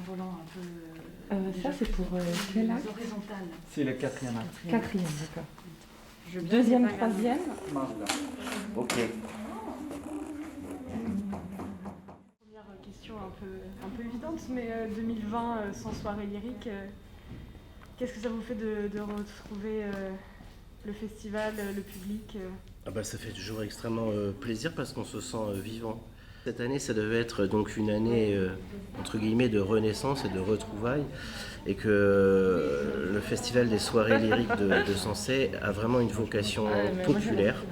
cerf-volant un peu... Ça, c'est pour quel acte? Horizontal. C'est le quatrième acte. Quatrième, d'accord. Deuxième, troisième. Ok. Première question un peu évidente, mais 2020 sans soirée lyrique, qu'est-ce que ça vous fait de retrouver le festival, le public Ça fait toujours extrêmement plaisir parce qu'on se sent vivant. Cette année, ça devait être donc une année entre guillemets de renaissance et de retrouvailles, et que le festival des soirées lyriques de Sensé a vraiment une vocation populaire,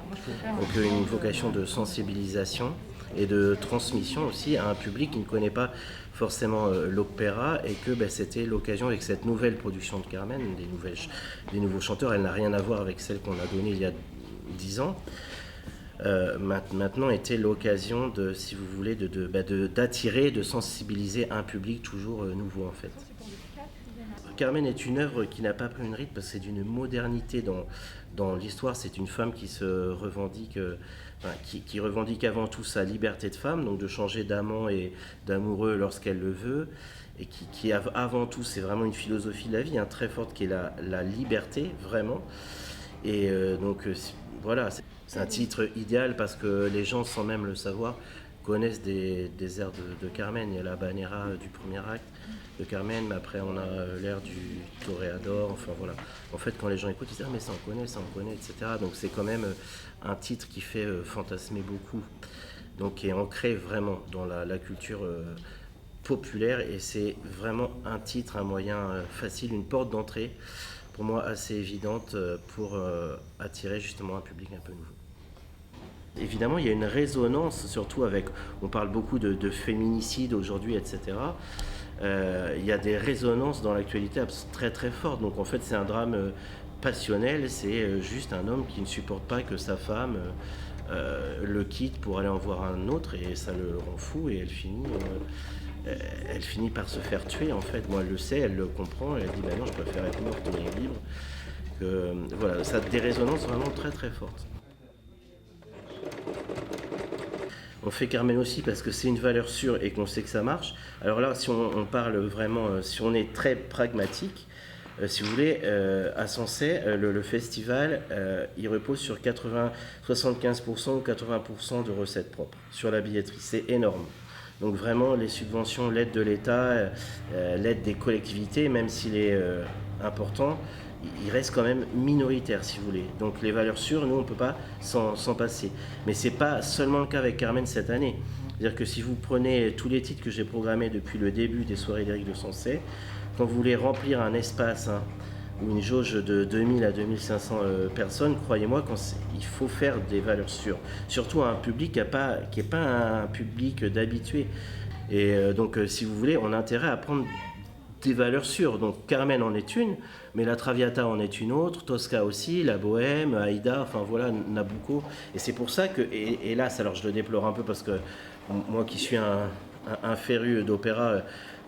donc une vocation de sensibilisation et de transmission aussi à un public qui ne connaît pas forcément l'opéra, et que c'était l'occasion avec cette nouvelle production de Carmen, des nouveaux chanteurs. Elle n'a rien à voir avec celle qu'on a donnée il y a 10 ans. Maintenant était l'occasion de, si vous voulez, d'attirer, de sensibiliser un public toujours nouveau en fait. Carmen est une œuvre qui n'a pas pris une ride parce que c'est d'une modernité dans l'histoire. C'est une femme qui se revendique, qui revendique avant tout sa liberté de femme, donc de changer d'amant et d'amoureux lorsqu'elle le veut, et qui avant tout, c'est vraiment une philosophie de la vie très forte, qui est la liberté, vraiment. Et voilà, c'est un titre idéal parce que les gens, sans même le savoir, connaissent des airs de Carmen. Il y a la Banera du premier acte de Carmen, mais après on a l'air du Toréador, enfin voilà. En fait, quand les gens écoutent, ils disent « Ah mais ça on connaît, etc. » Donc c'est quand même un titre qui fait fantasmer beaucoup, donc qui est ancré vraiment dans la culture populaire, et c'est vraiment un titre, un moyen facile, une porte d'entrée, pour moi assez évidente, pour attirer justement un public un peu nouveau. Évidemment, il y a une résonance, surtout avec, on parle beaucoup de féminicide aujourd'hui, etc. Il y a des résonances dans l'actualité très très fortes. Donc en fait, c'est un drame passionnel, c'est juste un homme qui ne supporte pas que sa femme le quitte pour aller en voir un autre, et ça le rend fou, et elle finit par se faire tuer en fait. Moi, elle le sait, elle le comprend, et elle dit bah non, je préfère être morte mais libre. Voilà, ça a des résonances vraiment très très fortes. On fait Carmen aussi parce que c'est une valeur sûre et qu'on sait que ça marche. Alors là, si on parle vraiment, si on est très pragmatique, si vous voulez, à Sensé, le festival, il repose sur 75% ou 80% de recettes propres sur la billetterie. C'est énorme. Donc vraiment, les subventions, l'aide de l'État, l'aide des collectivités, même s'il est important, il reste quand même minoritaire, si vous voulez. Donc les valeurs sûres, nous, on ne peut pas s'en passer. Mais ce n'est pas seulement le cas avec Carmen cette année. C'est-à-dire que si vous prenez tous les titres que j'ai programmés depuis le début des soirées lyriques de Sensé, quand vous voulez remplir un espace ou une jauge de 2000 à 2500 personnes, croyez-moi qu'il faut faire des valeurs sûres. Surtout à un public qui n'est pas un public d'habitués. Et donc, si vous voulez, on a intérêt à prendre des valeurs sûres. Donc Carmen en est une, mais la Traviata en est une autre, Tosca aussi, la Bohème, Aïda, enfin voilà, Nabucco. Et c'est pour ça que, hélas, alors je le déplore un peu parce que moi qui suis un féru d'opéra,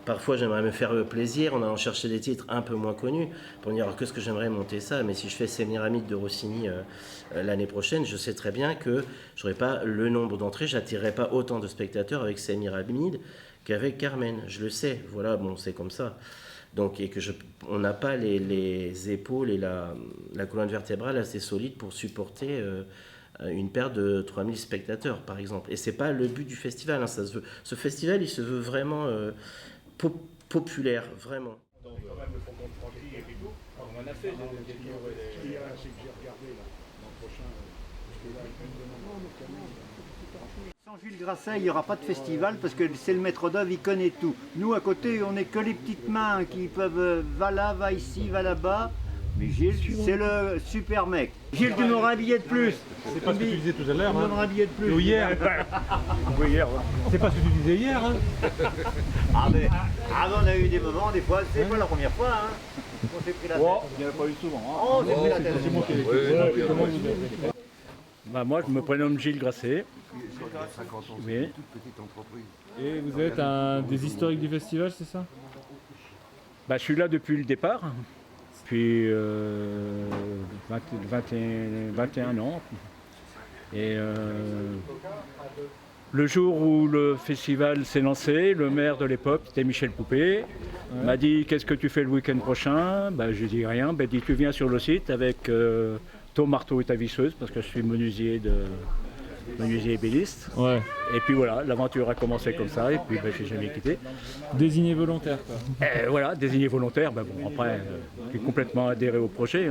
parfois j'aimerais me faire plaisir en allant chercher des titres un peu moins connus pour me dire alors, qu'est-ce que j'aimerais monter ça, mais si je fais Sémiramis de Rossini l'année prochaine, je sais très bien que je n'aurai pas le nombre d'entrées, j'attirerai pas autant de spectateurs avec Sémiramis qu'avec Carmen, je le sais, voilà, bon, c'est comme ça. Donc, et que on n'a pas les épaules et la colonne vertébrale assez solide pour supporter une perte de 3000 spectateurs, par exemple. Et c'est pas le but du festival, ce festival, il se veut vraiment populaire, vraiment. Quand même le faucon de Francky et tout, on en a fait des tours. Ce qu'il y a, c'est que j'ai regardé l'an prochain, parce que là, il me demande. Sans Gilles Grasset, il n'y aura pas de festival parce que c'est le maître d'œuvre, il connaît tout. Nous, à côté, on n'est que les petites mains qui peuvent va là, va ici, va là-bas. Mais Gilles, c'est le super mec. Gilles, tu m'auras un billet de plus. C'est pas ce que tu disais tout à l'heure. Tu m'auras un billet de plus. Ou hier. Oui, hier. C'est pas ce que tu disais hier. Ah, mais avant, on a eu des moments, des fois, c'est pas la première fois. On s'est pris la tête. Il n'y en a pas eu souvent. Oh, on s'est pris la tête. C'est moi qui l'ai Bah moi, je me prénomme Gilles Grasset. Oui. Et vous êtes un des historiques du festival, c'est ça? Bah, je suis là depuis le départ, depuis 21 ans. Et Le jour où le festival s'est lancé, le maire de l'époque, c'était Michel Poupée, m'a dit « Qu'est-ce que tu fais le week-end prochain ?» Je lui dis rien. Il dit « Tu viens sur le site avec ton marteau et ta visseuse, parce que je suis menuisier ébéniste. Ouais. Et puis voilà, l'aventure a commencé comme ça, et puis je n'ai jamais quitté. Désigné volontaire, quoi. Voilà, désigné volontaire. Après, j'ai complètement adhéré au projet,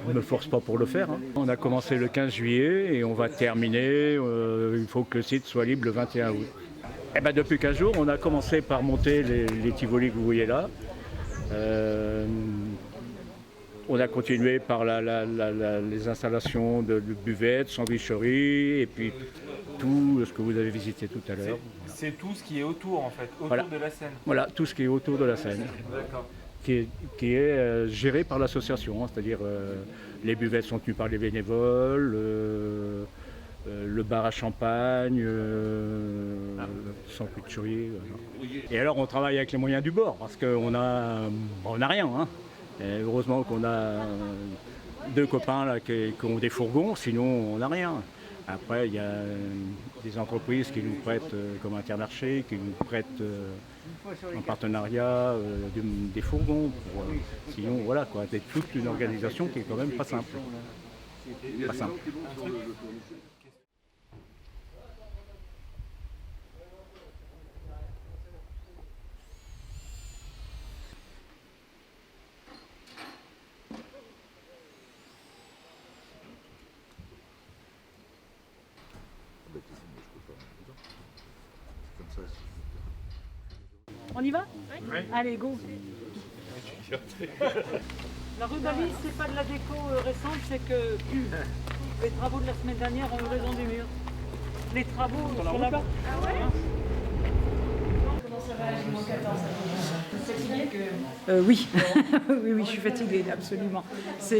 on ne me force pas pour le faire. On a commencé le 15 juillet et on va terminer, il faut que le site soit libre le 21 août. Depuis 15 jours, on a commencé par monter les Tivoli que vous voyez là. On a continué par les installations de buvettes, sandwicheries et puis tout ce que vous avez visité tout à l'heure. C'est tout ce qui est autour en fait, autour Voilà. de la scène. Voilà, tout ce qui est autour de la scène. D'accord. Qui est géré par l'association, c'est-à-dire les buvettes sont tenues par les bénévoles, le bar à champagne, sandwicherie. Et alors on travaille avec les moyens du bord parce qu'on n'a rien. Et heureusement qu'on a deux copains là, qui ont des fourgons, sinon on n'a rien. Après, il y a des entreprises qui nous prêtent, comme Intermarché, qui nous prêtent en partenariat des fourgons. Sinon, voilà, quoi, c'est toute une organisation qui est quand même pas simple. Pas simple. On y va? Oui. Allez, go. La rue d'Avis, c'est pas de la déco récente, c'est que les travaux de la semaine dernière ont eu raison du mur. Les travaux sur la route. Ah ouais? Comment ça va, J-14? Fatigué? Oui. oui, je suis fatiguée, absolument.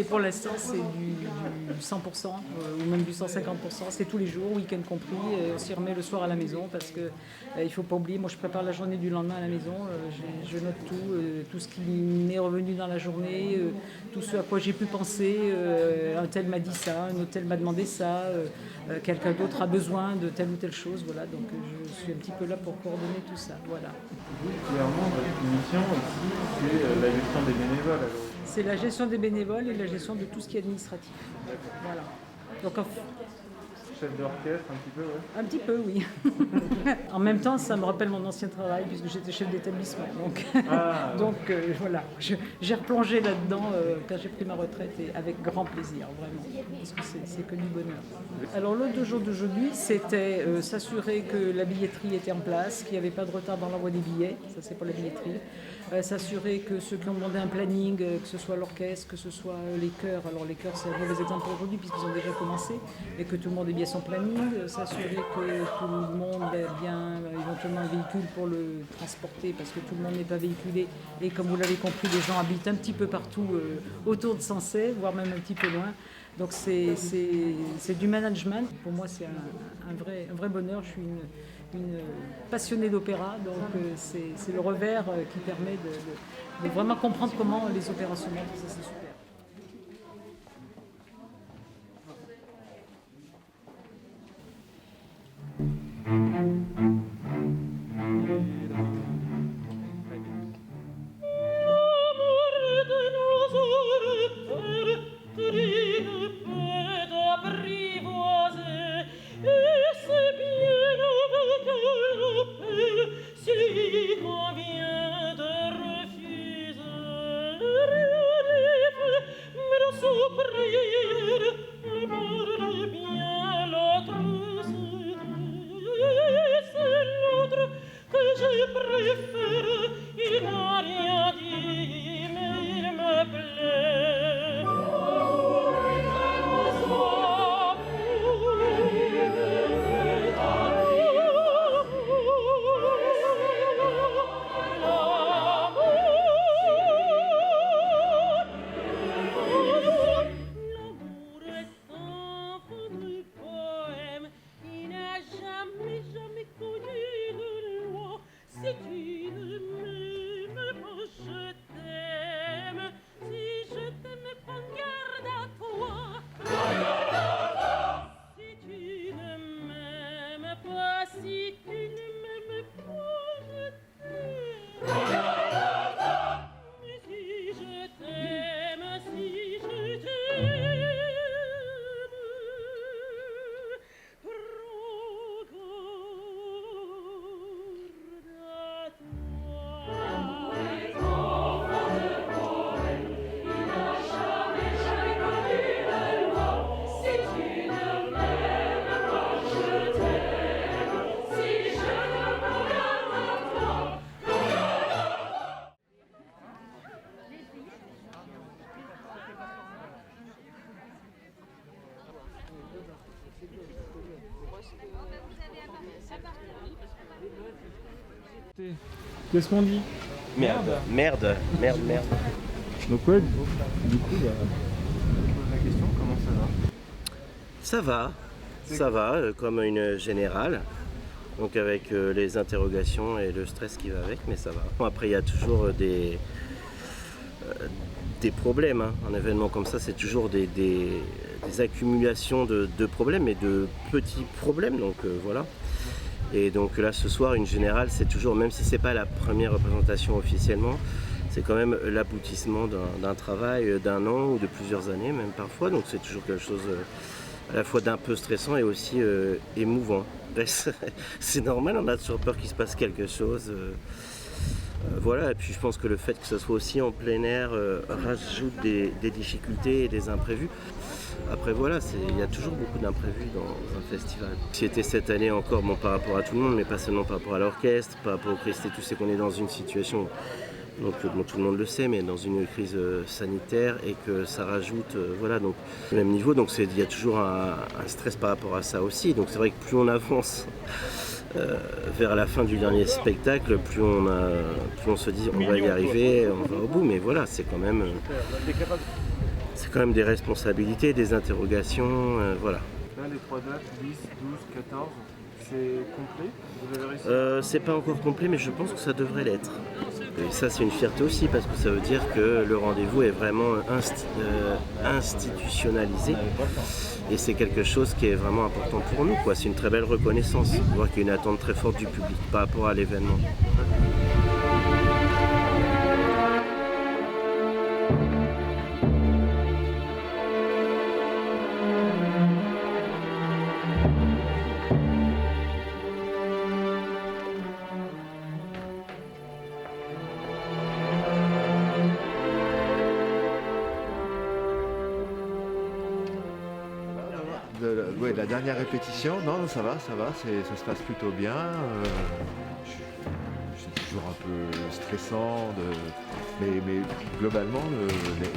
Pour l'instant, c'est du 100%, ou même du 150%. C'est tous les jours, week-end compris. On s'y remet le soir à la maison parce que il ne faut pas oublier, moi je prépare la journée du lendemain à la maison. Je note tout ce qui m'est revenu dans la journée, tout ce à quoi j'ai pu penser. Un tel m'a dit ça, un autre tel m'a demandé ça, quelqu'un d'autre a besoin de telle ou telle chose. Voilà, donc je suis un petit peu là pour coordonner tout ça. Voilà. Clairement, votre mission aussi, c'est la gestion des bénévoles. Alors. C'est la gestion des bénévoles et la gestion de tout ce qui est administratif. Voilà. Donc, Chef d'orchestre, un petit peu, ouais. un petit peu, oui. En même temps, ça me rappelle mon ancien travail puisque j'étais chef d'établissement. Donc, voilà, j'ai replongé là-dedans quand j'ai pris ma retraite et avec grand plaisir, vraiment, parce que c'est que du bonheur. Alors, l'autre jour d'aujourd'hui, c'était s'assurer que la billetterie était en place, qu'il n'y avait pas de retard dans l'envoi des billets, ça c'est pour la billetterie. S'assurer que ceux qui ont demandé un planning, que ce soit l'orchestre, que ce soit les chœurs, alors les chœurs c'est un mauvais exemple aujourd'hui puisqu'ils ont déjà commencé, et que tout le monde ait bien son planning, s'assurer que tout le monde ait bien éventuellement un véhicule pour le transporter parce que tout le monde n'est pas véhiculé, et comme vous l'avez compris, les gens habitent un petit peu partout autour de Sensey, voire même un petit peu loin. Donc c'est du management. Pour moi, c'est un vrai bonheur. Je suis une passionnée d'opéra, donc c'est le revers qui permet de vraiment comprendre comment les opéras se montent. Ça, c'est super. Si convient de refuser Qu'est-ce qu'on dit? Merde. Donc ouais, du coup, bah, je pose la question, comment ça va? Ça va, comme une générale. Donc avec les interrogations et le stress qui va avec, mais ça va. Bon, après, il y a toujours des problèmes. Hein. Un événement comme ça, c'est toujours des accumulations de problèmes et de petits problèmes. Donc voilà. Et donc là, ce soir, une générale, c'est toujours, même si c'est pas la première représentation officiellement, c'est quand même l'aboutissement d'un travail d'un an ou de plusieurs années, même parfois. Donc c'est toujours quelque chose à la fois d'un peu stressant et aussi émouvant. C'est normal, on a toujours peur qu'il se passe quelque chose. Voilà, et puis je pense que le fait que ça soit aussi en plein air rajoute des difficultés et des imprévus. Après voilà, il y a toujours beaucoup d'imprévus dans un festival. C'était cette année encore, bon, par rapport à tout le monde, mais pas seulement par rapport à l'orchestre, par rapport au Christ et tout, c'est qu'on est dans une situation, donc bon, tout le monde le sait, mais dans une crise sanitaire et que ça rajoute, voilà, donc au même niveau, donc il y a toujours un stress par rapport à ça aussi. Donc c'est vrai que plus on avance vers la fin du dernier spectacle, plus on se dit on va y arriver, on va au bout, mais voilà, c'est quand même des responsabilités, des interrogations, voilà. Là, les 3 dates, 10, 12, 14, c'est complet? Vous avez réussi? C'est pas encore complet, mais je pense que ça devrait l'être. Et ça, c'est une fierté aussi, parce que ça veut dire que le rendez-vous est vraiment institutionnalisé. Et c'est quelque chose qui est vraiment important pour nous, quoi. C'est une très belle reconnaissance, de voir qu'il y a une attente très forte du public par rapport à l'événement. La dernière répétition, non, ça va, ça se passe plutôt bien. C'est toujours un peu stressant, mais globalement,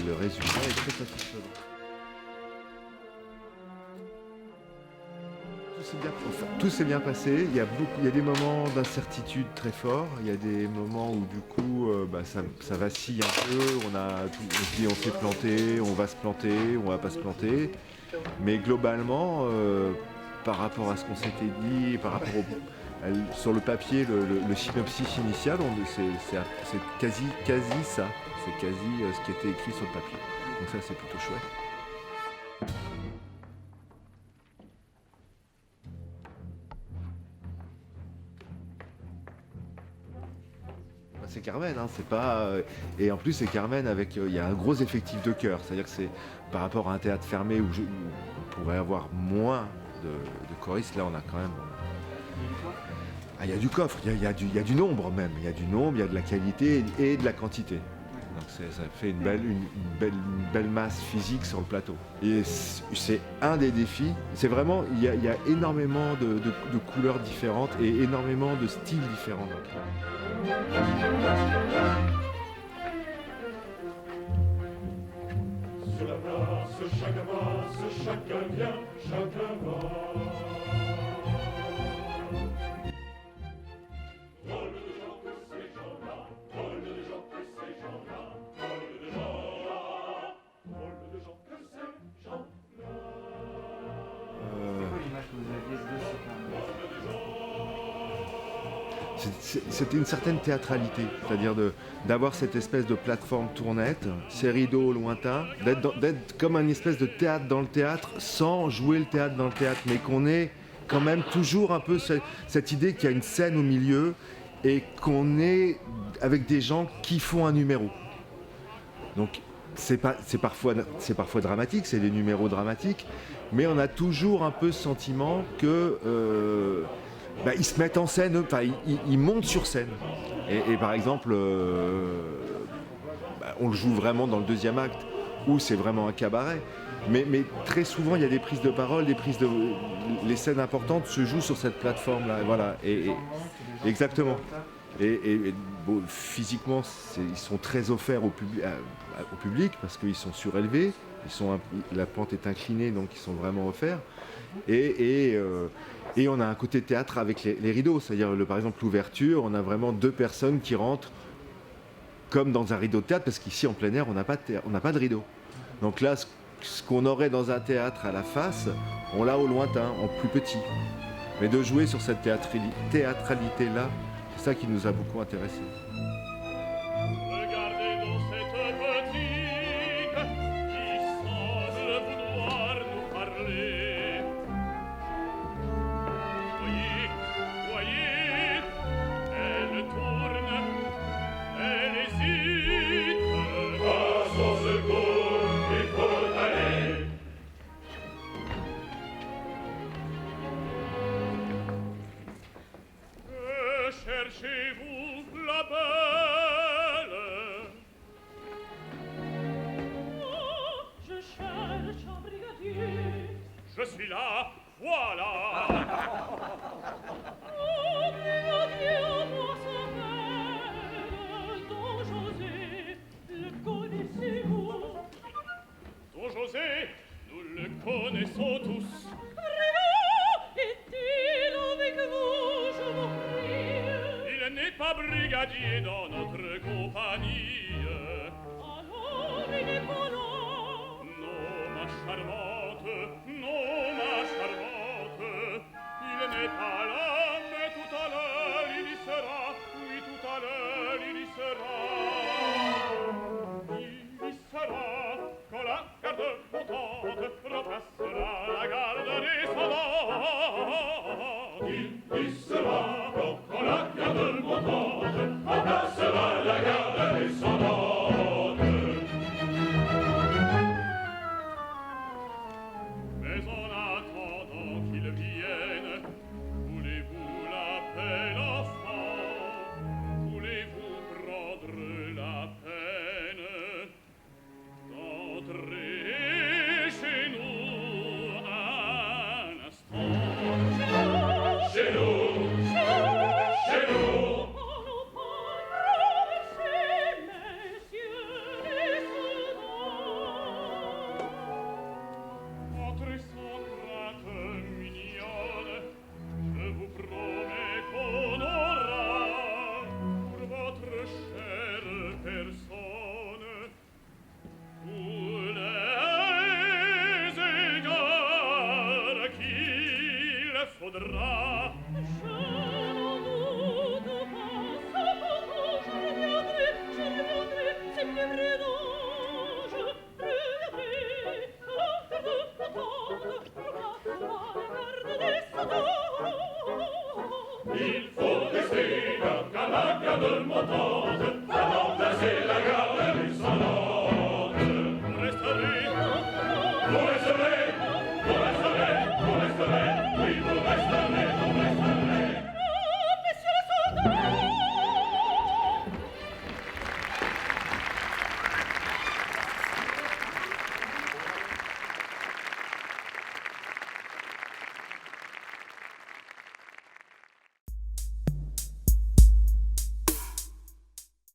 le résultat est très satisfaisant. Tout s'est bien passé, il y a des moments d'incertitude très forts, il y a des moments où du coup ça vacille un peu, on se dit on s'est planté, on va se planter, on va pas se planter. Mais globalement, par rapport à ce qu'on s'était dit, par rapport sur le papier, le synopsis initial, c'est quasi ça. C'est quasi ce qui était écrit sur le papier. Donc ça, c'est plutôt chouette. C'est Carmen, hein, c'est pas. Et en plus, c'est Carmen avec. Il y a un gros effectif de chœur, c'est-à-dire que c'est par rapport à un théâtre fermé où on pourrait avoir moins de choristes. Là, on a quand même. Il y a du coffre, il y a du nombre même. Il y a du nombre, il y a de la qualité et de la quantité. Donc ça fait une belle masse physique sur le plateau. Et c'est un des défis. C'est vraiment. Il y a énormément de couleurs différentes et énormément de styles différents. Sur la place, chacun avance, chacun vient, chacun va. Drôle de gens que ces gens-là, drôle de gens que ces gens-là, drôle de gens-là, drôle de gens que ces gens-là. C'est quoi l'image que vous aviez de ce C'était une certaine théâtralité, c'est-à-dire d'avoir cette espèce de plateforme tournette, ces rideaux lointains, d'être comme une espèce de théâtre dans le théâtre sans jouer le théâtre dans le théâtre, mais qu'on ait quand même toujours un peu cette idée qu'il y a une scène au milieu et qu'on est avec des gens qui font un numéro. Donc c'est parfois dramatique, c'est des numéros dramatiques, mais on a toujours un peu ce sentiment que ils se mettent en scène, ils montent sur scène. Et par exemple, on le joue vraiment dans le deuxième acte, où c'est vraiment un cabaret. Mais très souvent, il y a des prises de parole, les scènes importantes se jouent sur cette plateforme-là. Voilà. Exactement. Et bon, physiquement, ils sont très offerts au public parce qu'ils sont surélevés. la pente est inclinée, donc ils sont vraiment offerts. Et on a un côté théâtre avec les rideaux, c'est-à-dire par exemple l'ouverture, on a vraiment 2 personnes qui rentrent comme dans un rideau de théâtre, parce qu'ici en plein air, on n'a pas de rideau. Donc là, ce qu'on aurait dans un théâtre à la face, on l'a au lointain, en plus petit. Mais de jouer sur cette théâtralité-là, c'est ça qui nous a beaucoup intéressés. Regardez donc cette petite qui semble vouloir nous parler. Voyez, elle tourne, elle hésite. À son secours, il faut aller. Que cherchez-vous, la belle? Oh, je cherche un brigadier. Je suis là, voilà. Oh, brigadier, moi s'appelle Don José. Le connaissez-vous? Don José, nous le connaissons tous. Est-il avec vous, je vous prie? Il n'est pas brigadier dans notre compagnie.